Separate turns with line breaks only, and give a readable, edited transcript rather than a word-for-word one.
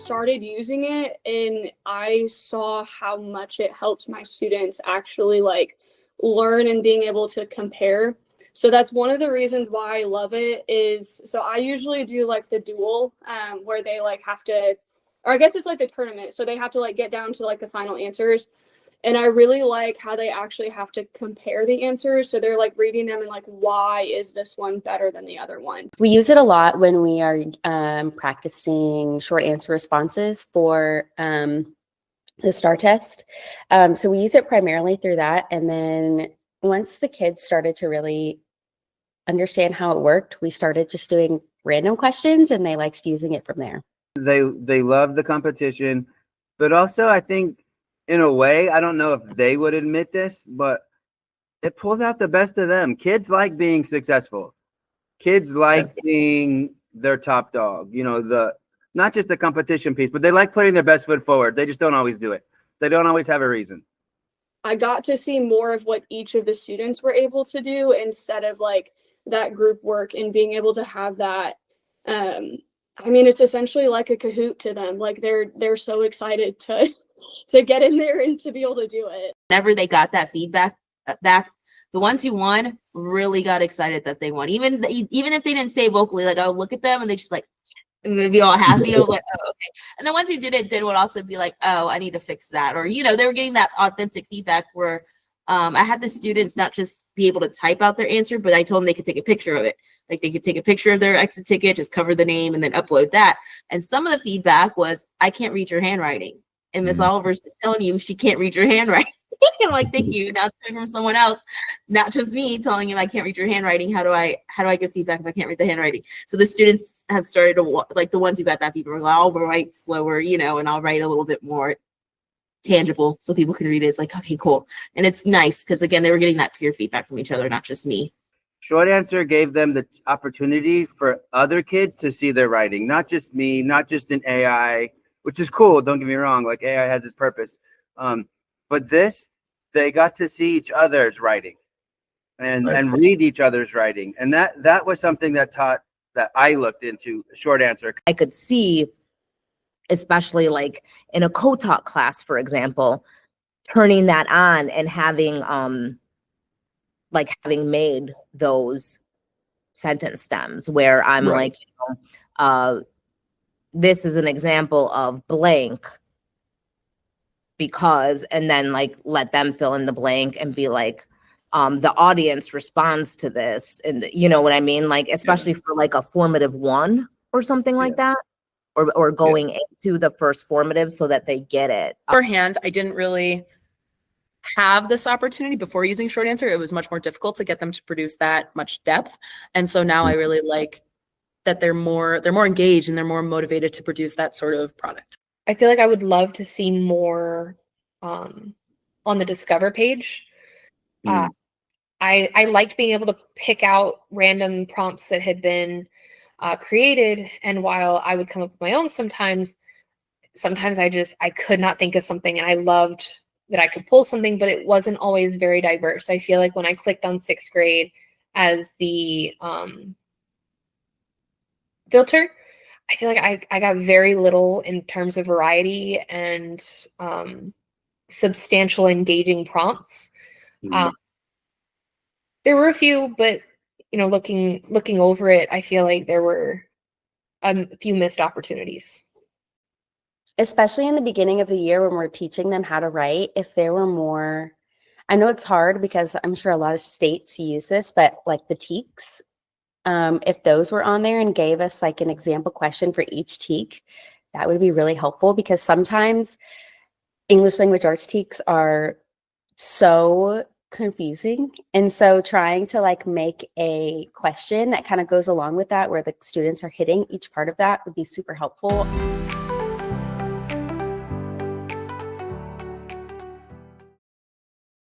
started using it and I saw how much it helped my students actually like learn and being able to compare. So that's one of the reasons why I love it is, so I usually do like the duel where they like have to, or I guess it's like the tournament. So they have to like get down to like the final answers. And I really like how they actually have to compare the answers. So they're like reading them and like, why is this one better than the other one?
We use it a lot when we are practicing short answer responses for the STAR test. So we use it primarily through that. And then once the kids started to really understand how it worked, we started just doing random questions and they liked using it from there.
They love the competition, but also I think in a way, I don't know if they would admit this, but it pulls out the best of them. Kids like being successful. Kids like being their top dog, you know, not just the competition piece, but they like putting their best foot forward. They just don't always do it. They don't always have a reason.
I got to see more of what each of the students were able to do instead of like that group work and being able to have that. I mean, it's essentially like a Kahoot to them. Like they're so excited to get in there and to be able to do it.
Whenever they got that feedback back, the ones who won really got excited that they won. Even if they didn't say vocally, like I would look at them and they just like, and they'd be all happy. I was like, oh, okay. And the ones who did it then would also be like, oh, I need to fix that. Or, you know, they were getting that authentic feedback where I had the students not just be able to type out their answer, but I told them they could take a picture of it. Like they could take a picture of their exit ticket, just cover the name and then upload that. And some of the feedback was, I can't read your handwriting. And Miss Oliver's been telling you she can't read your handwriting. I'm like, thank you. Now it's coming from someone else, not just me telling him I can't read your handwriting. How do I give feedback if I can't read the handwriting? So the students have started to, like the ones who got that feedback, I'll write slower, you know, and I'll write a little bit more tangible so people can read it. It's like, okay, cool. And it's nice because again, they were getting that peer feedback from each other, not just me.
Short answer gave them the opportunity for other kids to see their writing, not just me, not just an AI, which is cool. Don't get me wrong. Like AI has its purpose. But they got to see each other's writing and read each other's writing. And that was something that I looked into short answer.
I could see, especially like in a co-taught class, for example, turning that on and having made those sentence stems where I'm like, you know, this is an example of blank because, and then like let them fill in the blank and be like, the audience responds to this. And you know what I mean? Like, especially for like a formative one or something like that, or going into the first formative so that they get it.
Beforehand, I didn't really have this opportunity before using short answer. It was much more difficult to get them to produce that much depth. And so now I really like that they're more engaged and they're more motivated to produce that sort of product.
I feel like I would love to see more on the Discover page. I liked being able to pick out random prompts that had been created. And while I would come up with my own sometimes I could not think of something, and I loved that I could pull something, but it wasn't always very diverse. I feel like when I clicked on 6th grade as the filter, I feel like I got very little in terms of variety and substantial engaging prompts. There were a few, but you know, looking over it, I feel like there were a few missed opportunities.
Especially in the beginning of the year when we're teaching them how to write, if there were more, I know it's hard because I'm sure a lot of states use this, but like the TEKs, if those were on there and gave us like an example question for each TEK, that would be really helpful because sometimes English language arts TEKs are so confusing. And so trying to like make a question that kind of goes along with that where the students are hitting each part of that would be super helpful.